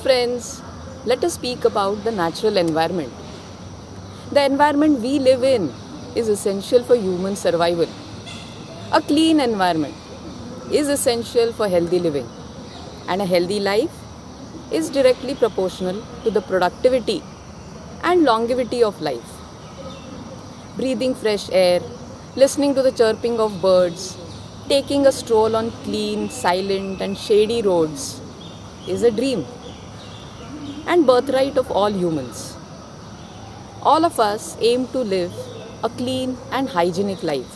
friends, let us speak about the natural environment. The environment we live in is essential for human survival. A clean environment is essential for healthy living, and a healthy life is directly proportional to the productivity and longevity of life. Breathing fresh air, listening to the chirping of birds, taking a stroll on clean, silent, and shady roads is a dream and birthright of all humans. All of us aim to live a clean and hygienic life.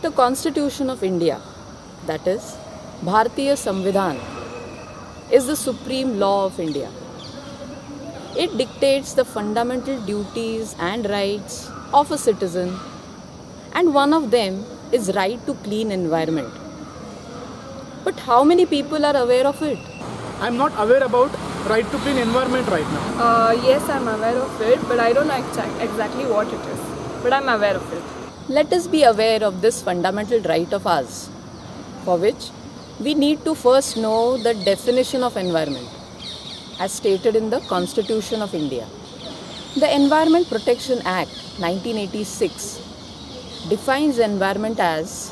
The Constitution of India, that is, Bharatiya Samvidhan, is the supreme law of India. It dictates the fundamental duties and rights of a citizen, and one of them is right to clean environment. But how many people are aware of it? I'm not aware about right to clean environment right now. Yes, I'm aware of it, but I don't know exactly what it is. But I'm aware of it. Let us be aware of this fundamental right of ours, for which we need to first know the definition of environment, as stated in the Constitution of India. The Environment Protection Act 1986 defines environment as: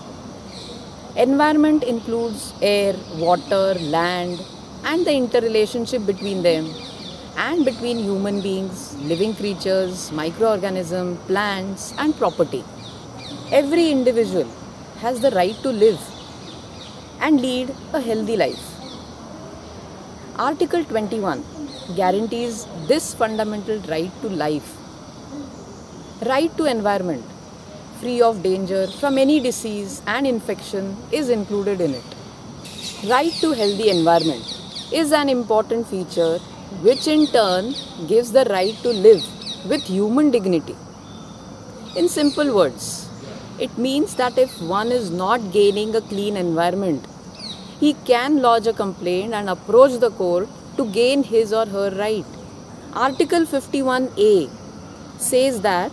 environment includes air, water, land, and the interrelationship between them and between human beings, living creatures, microorganisms, plants, and property. Every individual has the right to live and lead a healthy life. Article 21 guarantees this fundamental right to life. Right to environment, free of danger from any disease and infection, is included in it. Right to healthy environment is an important feature which in turn gives the right to live with human dignity. In simple words, it means that if one is not gaining a clean environment, he can lodge a complaint and approach the court to gain his or her right. Article 51A says that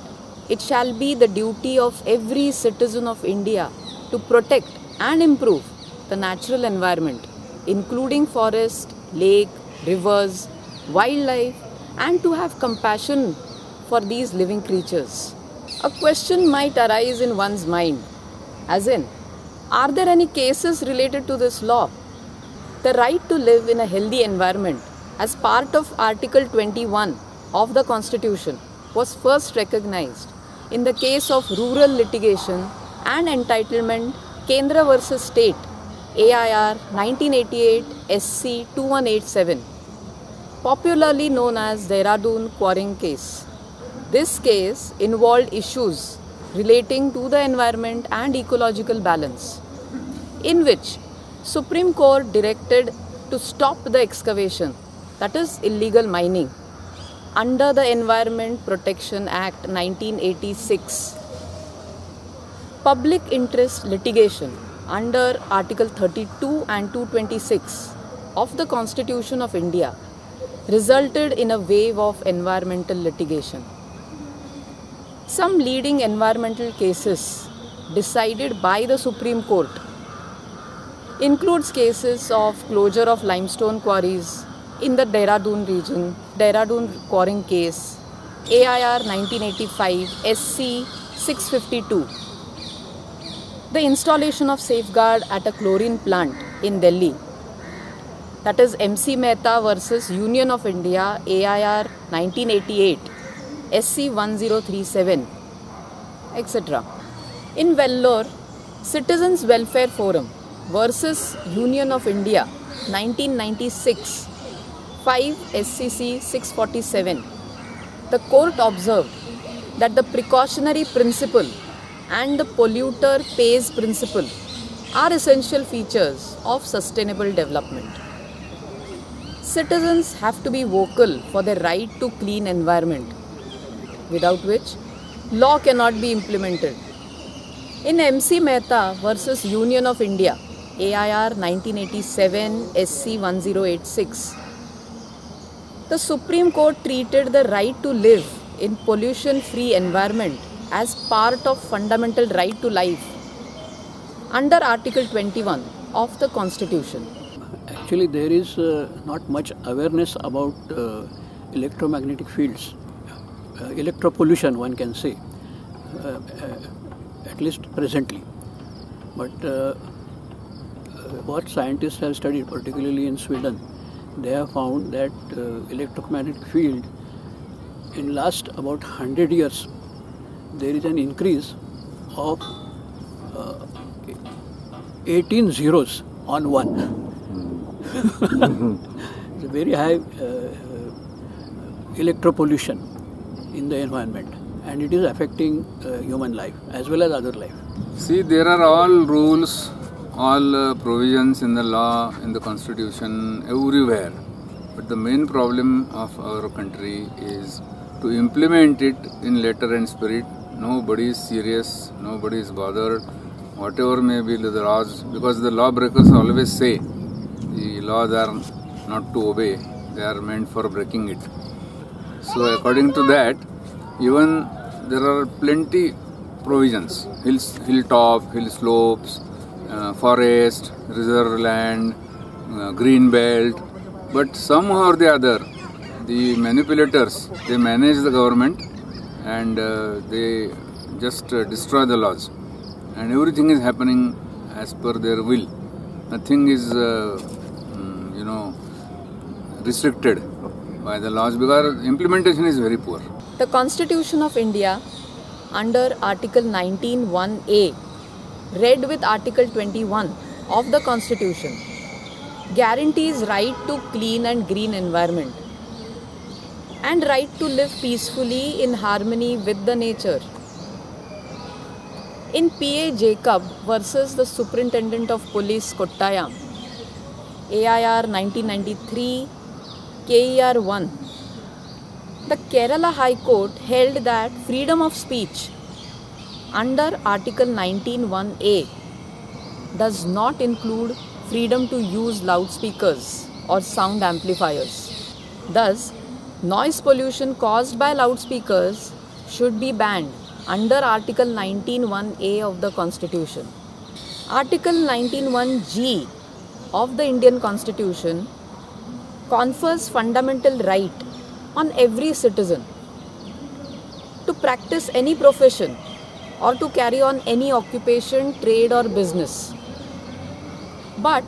it shall be the duty of every citizen of India to protect and improve the natural environment, including forest, lake, rivers, wildlife, and to have compassion for these living creatures. A question might arise in one's mind, as in, are there any cases related to this law? The right to live in a healthy environment as part of Article 21 of the Constitution was first recognized in the case of Rural Litigation and Entitlement Kendra versus State, AIR 1988 SC 2187, popularly known as Dehradun Quarrying Case. This case involved issues relating to the environment and ecological balance, in which Supreme Court directed to stop the excavation, that is illegal mining, under the Environment Protection Act 1986. Public interest litigation under Article 32 and 226 of the Constitution of India resulted in a wave of environmental litigation. Some leading environmental cases decided by the Supreme Court includes cases of closure of limestone quarries in the Dehradun region, Dehradun Quarrying Case, AIR 1985 SC 652. The installation of safeguard at a chlorine plant in Delhi, that is MC Mehta versus Union of India, AIR 1988 SC 1037, etc. In Vellore, Citizens Welfare Forum versus Union of India 1996 5 SCC 647, the court observed that the precautionary principle and the polluter pays principle are essential features of sustainable development. Citizens have to be vocal for their right to clean environment, without which law cannot be implemented. In MC Mehta versus Union of India, AIR 1987 SC 1086, the Supreme Court treated the right to live in pollution-free environment as part of fundamental right to life under Article 21 of the Constitution. Actually, there is not much awareness about electromagnetic fields, electropollution, one can say, at least presently. But what scientists have studied, particularly in Sweden, they have found that electromagnetic field in last about 100 years, there is an increase of 18 zeros on one. It's a very high electropollution in the environment, and it is affecting human life as well as other life. See, there are all rules, all provisions in the law, in the constitution, everywhere. But the main problem of our country is to implement it in letter and spirit. Nobody is serious, nobody is bothered, whatever may be the laws, because the lawbreakers always say the laws are not to obey, they are meant for breaking it. So according to that, even there are plenty provisions, hilltop, hill slopes, forest, reserve land, green belt, but somehow or the other, the manipulators, they manage the government and they just destroy the laws, and everything is happening as per their will. Nothing is restricted by the laws because implementation is very poor. The Constitution of India under Article 19(1)(a), read with Article 21 of the Constitution, guarantees right to clean and green environment and right to live peacefully in harmony with the nature. In P.A. Jacob versus the Superintendent of Police Kottayam, AIR 1993, KER 1, the Kerala High Court held that freedom of speech under Article 19(1)(a) does not include freedom to use loudspeakers or sound amplifiers. Thus, noise pollution caused by loudspeakers should be banned under Article 19(1)(a) of the Constitution. Article 19(1)(g) of the Indian Constitution confers fundamental right on every citizen to practice any profession or to carry on any occupation, trade or business. But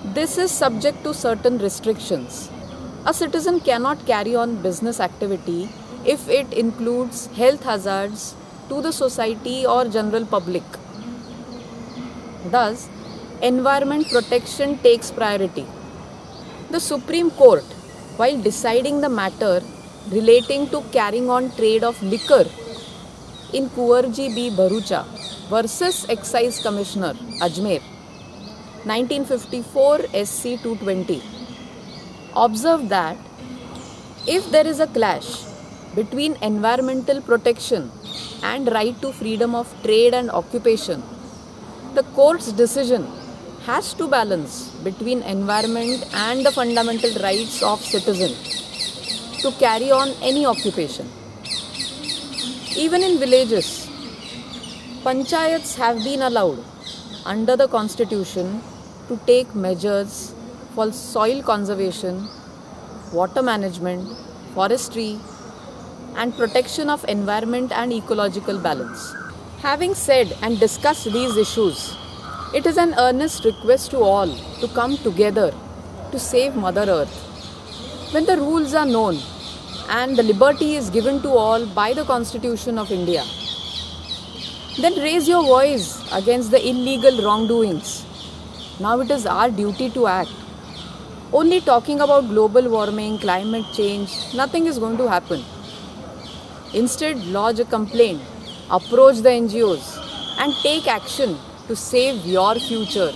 this is subject to certain restrictions. A citizen cannot carry on business activity if it includes health hazards to the society or general public. Thus, environment protection takes priority. The Supreme Court, while deciding the matter relating to carrying on trade of liquor in Kuwarji B. Bharucha versus Excise Commissioner, Ajmer, 1954 SC 220, observed that if there is a clash between environmental protection and right to freedom of trade and occupation, the court's decision has to balance between environment and the fundamental rights of citizen to carry on any occupation. Even in villages, panchayats have been allowed under the Constitution to take measures for soil conservation, water management, forestry, and protection of environment and ecological balance. Having said and discussed these issues, it is an earnest request to all to come together to save Mother Earth. When the rules are known and the liberty is given to all by the Constitution of India, then raise your voice against the illegal wrongdoings. Now it is our duty to act. Only talking about global warming, climate change, nothing is going to happen. Instead, lodge a complaint, approach the NGOs and take action to save your future.